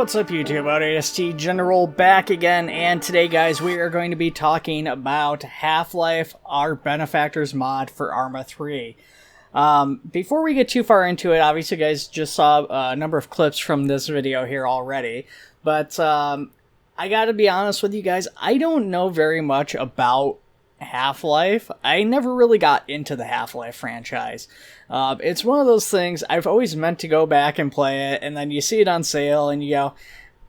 What's up YouTube, ODST General back again, and today guys we are going to be talking about Half-Life, our Benefactors mod for Arma 3. Before we get too far into it, obviously you guys just saw a number of clips from this video here already, but I gotta be honest with you guys, I don't know very much about Half-Life. I never really got into the Half-Life franchise. It's one of those things I've always meant to go back and play it, and then you see it on sale and you go,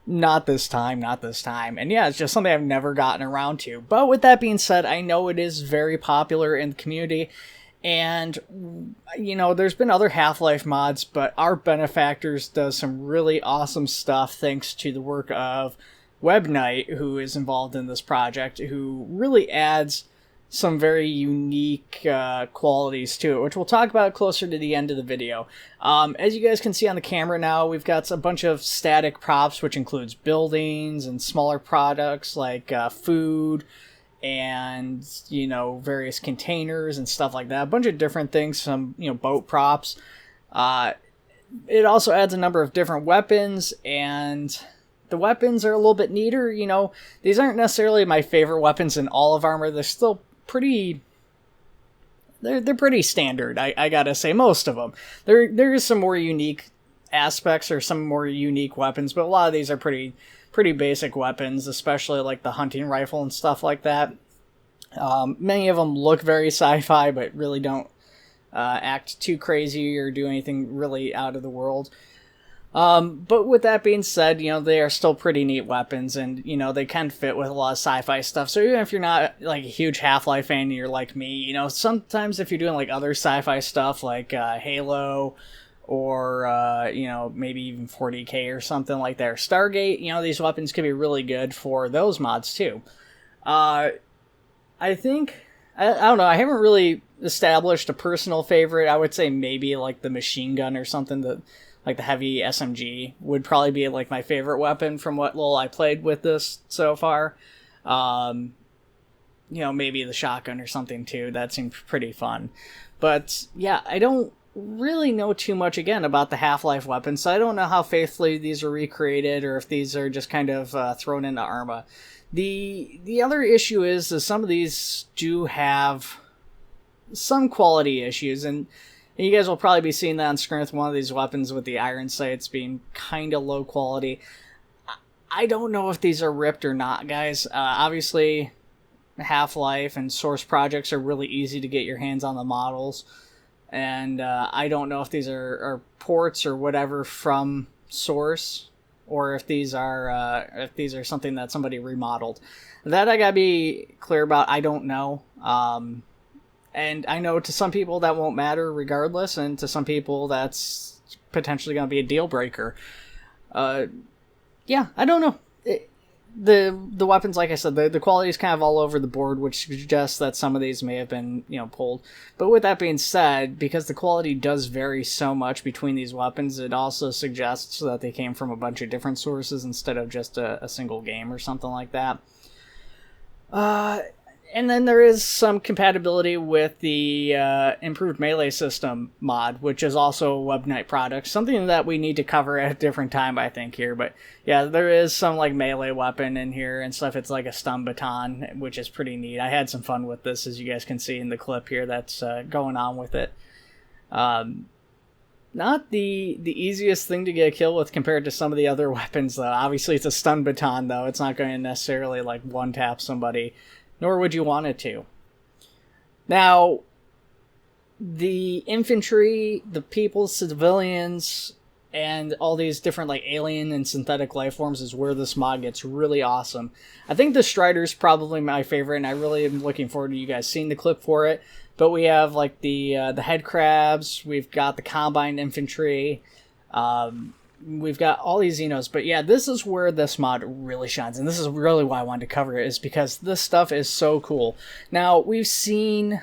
not this time, not this time. And yeah, it's just something I've never gotten around to. But with that being said, I know it is very popular in the community, and you know, there's been other Half-Life mods, but our Benefactors does some really awesome stuff thanks to the work of Web Knight, who is involved in this project, who really adds some very unique qualities to it, which we'll talk about closer to the end of the video. As you guys can see on the camera now, we've got a bunch of static props, which includes buildings and smaller products like food and, you know, various containers and stuff like that. A bunch of different things, some, you know, boat props. It also adds a number of different weapons, and the weapons are a little bit neater. You know, these aren't necessarily my favorite weapons in all of Arma. They're still pretty, they're pretty standard, I gotta say, most of them. There is some more unique aspects or some more unique weapons, but a lot of these are pretty basic weapons, especially like the hunting rifle and stuff like that. Many of them look very sci-fi, but really don't act too crazy or do anything really out of the world. But with that being said, you know, they are still pretty neat weapons, and, you know, they can fit with a lot of sci-fi stuff. So even if you're not, like, a huge Half-Life fan and you're like me, you know, sometimes if you're doing, like, other sci-fi stuff, like, Halo, or, you know, maybe even 40K or something like that, or Stargate, you know, these weapons could be really good for those mods, too. I think, I don't know, I haven't really established a personal favorite. I would say maybe, like, the machine gun or something that, like the heavy SMG would probably be like my favorite weapon from what little I played with this so far. You know, maybe the shotgun or something too. That seemed pretty fun. But yeah, I don't really know too much again about the Half-Life weapons, so I don't know how faithfully these are recreated or if these are just kind of thrown into Arma. The other issue is some of these do have some quality issues, and you guys will probably be seeing that on screen with one of these weapons with the iron sights being kind of low quality. I don't know if these are ripped or not, guys. Obviously, Half-Life and Source projects are really easy to get your hands on the models. And I don't know if these are ports or whatever from Source, or if these are something that somebody remodeled. That I gotta be clear about. I don't know. And I know to some people that won't matter regardless, and to some people that's potentially going to be a deal breaker. Yeah, I don't know. The weapons, like I said, the quality is kind of all over the board, which suggests that some of these may have been, you know, pulled. But with that being said, because the quality does vary so much between these weapons, it also suggests that they came from a bunch of different sources instead of just a single game or something like that. And then there is some compatibility with the improved melee system mod, which is also a Web Knight product. Something that we need to cover at a different time, I think, here. But yeah, there is some like melee weapon in here and stuff. It's like a stun baton, which is pretty neat. I had some fun with this, as you guys can see in the clip here that's going on with it. Not the easiest thing to get a kill with compared to some of the other weapons, though. Obviously, it's a stun baton, though. It's not going to necessarily like one-tap somebody, nor would you want it to. Now, the infantry, the people, civilians, and all these different like alien and synthetic life forms is where this mod gets really awesome. I think the Strider's probably my favorite, and I really am looking forward to you guys seeing the clip for it. But we have like the head crabs, we've got the combined infantry, we've got all these Xenos. But yeah, this is where this mod really shines, and this is really why I wanted to cover it, is because this stuff is so cool. Now, we've seen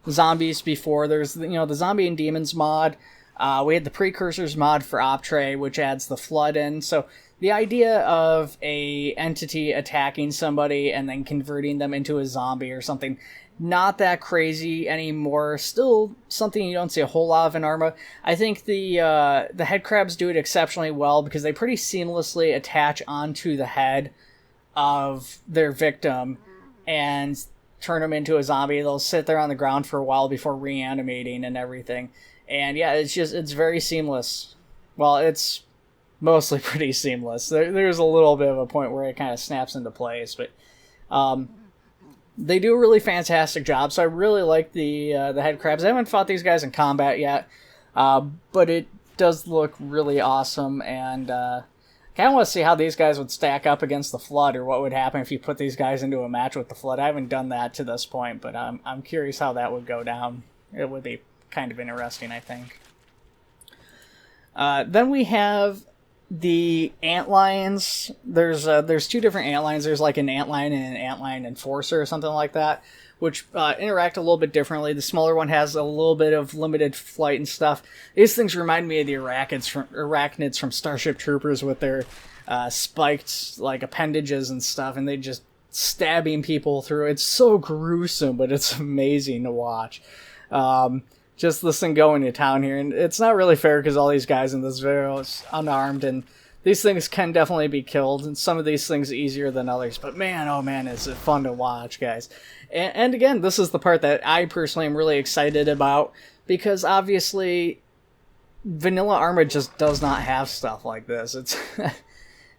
zombies before. There's, you know, the Zombie and Demons mod. We had the Precursors mod for Optray, which adds the Flood in. So the idea of a entity attacking somebody and then converting them into a zombie or something, not that crazy anymore. Still something you don't see a whole lot of in Arma. I think the head crabs do it exceptionally well because they pretty seamlessly attach onto the head of their victim and turn them into a zombie. They'll sit there on the ground for a while before reanimating and everything. And yeah, it's very seamless. Well, it's mostly pretty seamless. There's a little bit of a point where it kind of snaps into place, but they do a really fantastic job. So I really like the head crabs. I haven't fought these guys in combat yet, but it does look really awesome, and kind of want to see how these guys would stack up against the Flood, or what would happen if you put these guys into a match with the Flood. I haven't done that to this point, but I'm curious how that would go down. It would be kind of interesting, I think. Then we have the antlions. There's two different antlions. There's like an antlion and an antlion enforcer or something like that, which interact a little bit differently. The smaller one has a little bit of limited flight and stuff. These things remind me of the arachnids from Starship Troopers with their spiked like appendages and stuff, and they just stabbing people through. It's so gruesome, but it's amazing to watch. Just this thing going to town here, and it's not really fair because all these guys in this video is unarmed, and these things can definitely be killed, and some of these things easier than others, but man, oh man, is it fun to watch, guys. And again, this is the part that I personally am really excited about, because obviously vanilla Arma just does not have stuff like this. It's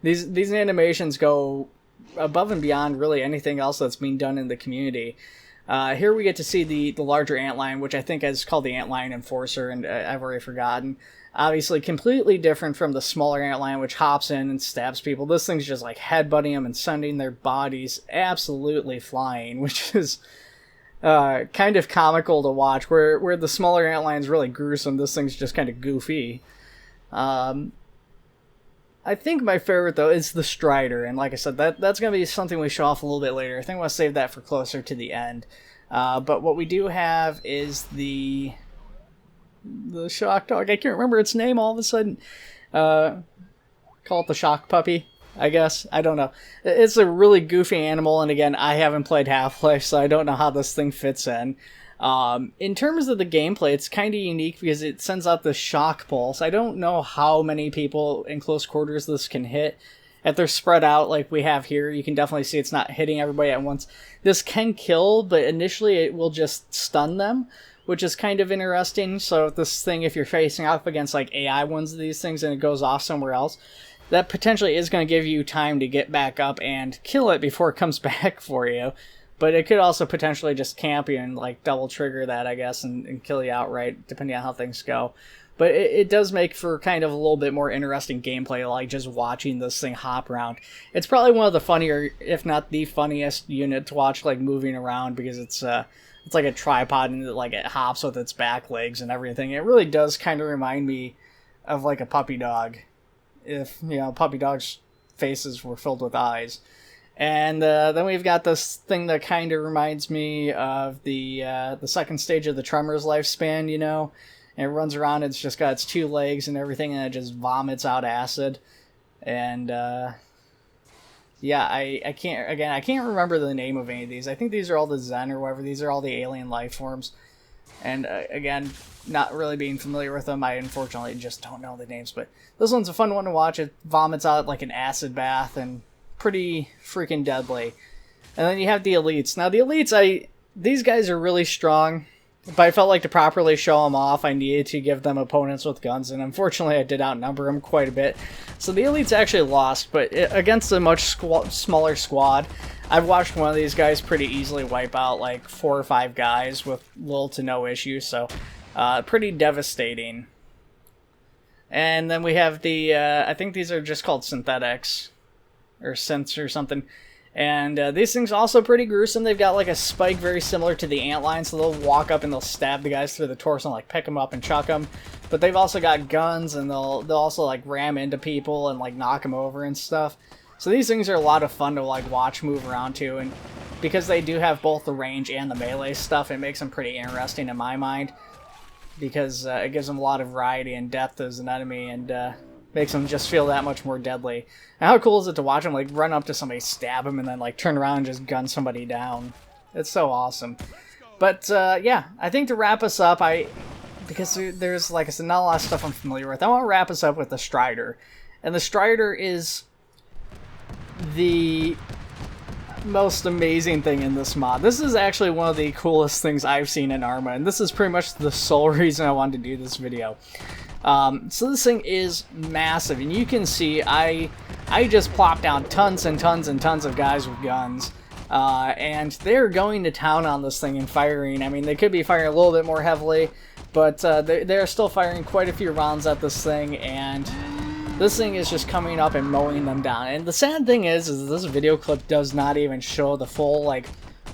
these animations go above and beyond really anything else that's being done in the community. Here we get to see the larger antlion, which I think is called the antlion enforcer, and I've already forgotten. Obviously completely different from the smaller antlion, which hops in and stabs people. This thing's just like headbutting them and sending their bodies absolutely flying, which is kind of comical to watch. Where the smaller antlion's really gruesome, this thing's just kind of goofy. I think my favorite, though, is the Strider, and like I said, that's going to be something we show off a little bit later. I think we'll save that for closer to the end. But what we do have is the shock dog. I can't remember its name all of a sudden. Call it the shock puppy, I guess. I don't know. It's a really goofy animal, and again, I haven't played Half-Life, so I don't know how this thing fits in. In terms of the gameplay, it's kind of unique because it sends out the shock pulse. I don't know how many people in close quarters this can hit. If they're spread out like we have here, you can definitely see it's not hitting everybody at once. This can kill, but initially it will just stun them, which is kind of interesting. So this thing, if you're facing off against like AI ones of these things and it goes off somewhere else, that potentially is going to give you time to get back up and kill it before it comes back for you. But it could also potentially just camp you and like double trigger that, I guess, and kill you outright, depending on how things go. But it does make for kind of a little bit more interesting gameplay, like just watching this thing hop around. It's probably one of the funnier, if not the funniest unit to watch, like moving around, because it's like a tripod and like it hops with its back legs and everything. It really does kind of remind me of like a puppy dog, if puppy dogs' faces were filled with eyes. And then we've got this thing that kind of reminds me of the second stage of the Tremors lifespan, and it runs around, it's just got its two legs and everything, and it just vomits out acid. And yeah, I can't remember the name of any of these. I think these are all the Zen or whatever. These are all the alien life forms. And again, not really being familiar with them, I unfortunately just don't know the names. But this one's a fun one to watch. It vomits out like an acid bath and pretty freaking deadly. And then you have the elites. Now the elites, these guys are really strong, but I felt like to properly show them off, I needed to give them opponents with guns, and unfortunately I did outnumber them quite a bit. So the elites actually lost, but against a much smaller squad, I've watched one of these guys pretty easily wipe out like 4 or 5 guys with little to no issue, so pretty devastating. And then we have the, I think these are just called synthetics, or synths or something. And these things also pretty gruesome. They've got like a spike very similar to the antlion, so they'll walk up and they'll stab the guys through the torso and like pick them up and chuck them. But they've also got guns, and they'll also like ram into people and like knock them over and stuff. So these things are a lot of fun to like watch move around to, and because they do have both the range and the melee stuff, it makes them pretty interesting in my mind, because it gives them a lot of variety and depth as an enemy. And makes them just feel that much more deadly. And how cool is it to watch them like run up to somebody, stab them, and then like turn around and just gun somebody down? It's so awesome. But yeah, I think to wrap us up, because there's, like I said, not a lot of stuff I'm familiar with, I want to wrap us up with the Strider. And the Strider is the most amazing thing in this mod. This is actually one of the coolest things I've seen in Arma, and this is pretty much the sole reason I wanted to do this video. So this thing is massive, and you can see I just plopped down tons and tons and tons of guys with guns, and they're going to town on this thing and firing. I mean, they could be firing a little bit more heavily, but they're still firing quite a few rounds at this thing, and this thing is just coming up and mowing them down. And the sad thing is this video clip does not even show the full, like,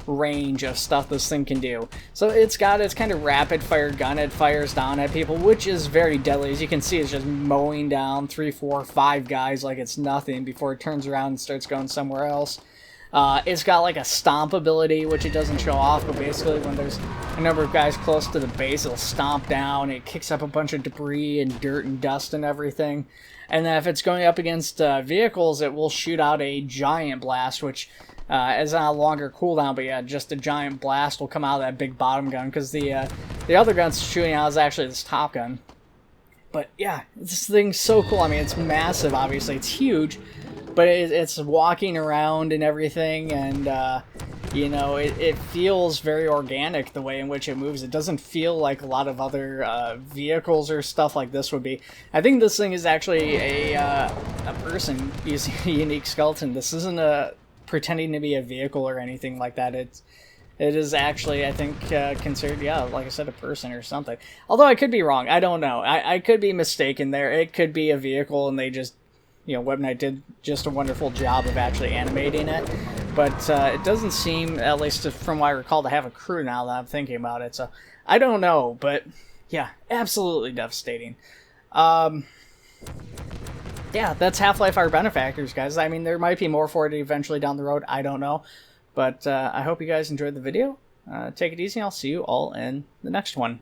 range of stuff this thing can do. So it's got its kind of rapid fire gun. It fires down at people, which is very deadly. As you can see, it's just mowing down 3, 4, 5 guys like it's nothing before it turns around and starts going somewhere else. It's got like a stomp ability, which it doesn't show off, but basically when there's a number of guys close to the base, it'll stomp down. It kicks up a bunch of debris and dirt and dust and everything. And then if it's going up against vehicles, it will shoot out a giant blast, which is on a longer cooldown, but yeah, just a giant blast will come out of that big bottom gun, because the other gun's shooting out is actually this top gun. But yeah, this thing's so cool. I mean, it's massive, obviously, it's huge, but it's walking around and everything, and you know, it feels very organic the way in which it moves. It doesn't feel like a lot of other vehicles or stuff like this would be. I think this thing is actually a person using a unique skeleton. This isn't pretending to be a vehicle or anything like that. It is actually, I think, considered, yeah, like I said, a person or something. Although I could be wrong. I don't know. I could be mistaken there. It could be a vehicle, and they just, you know, Webknight did just a wonderful job of actually animating it. But it doesn't seem, at least from what I recall, to have a crew now that I'm thinking about it. So I don't know, but yeah, absolutely devastating. Yeah, that's Half-Life Our Benefactors, guys. I mean, there might be more for it eventually down the road. I don't know. But I hope you guys enjoyed the video. Take it easy, and I'll see you all in the next one.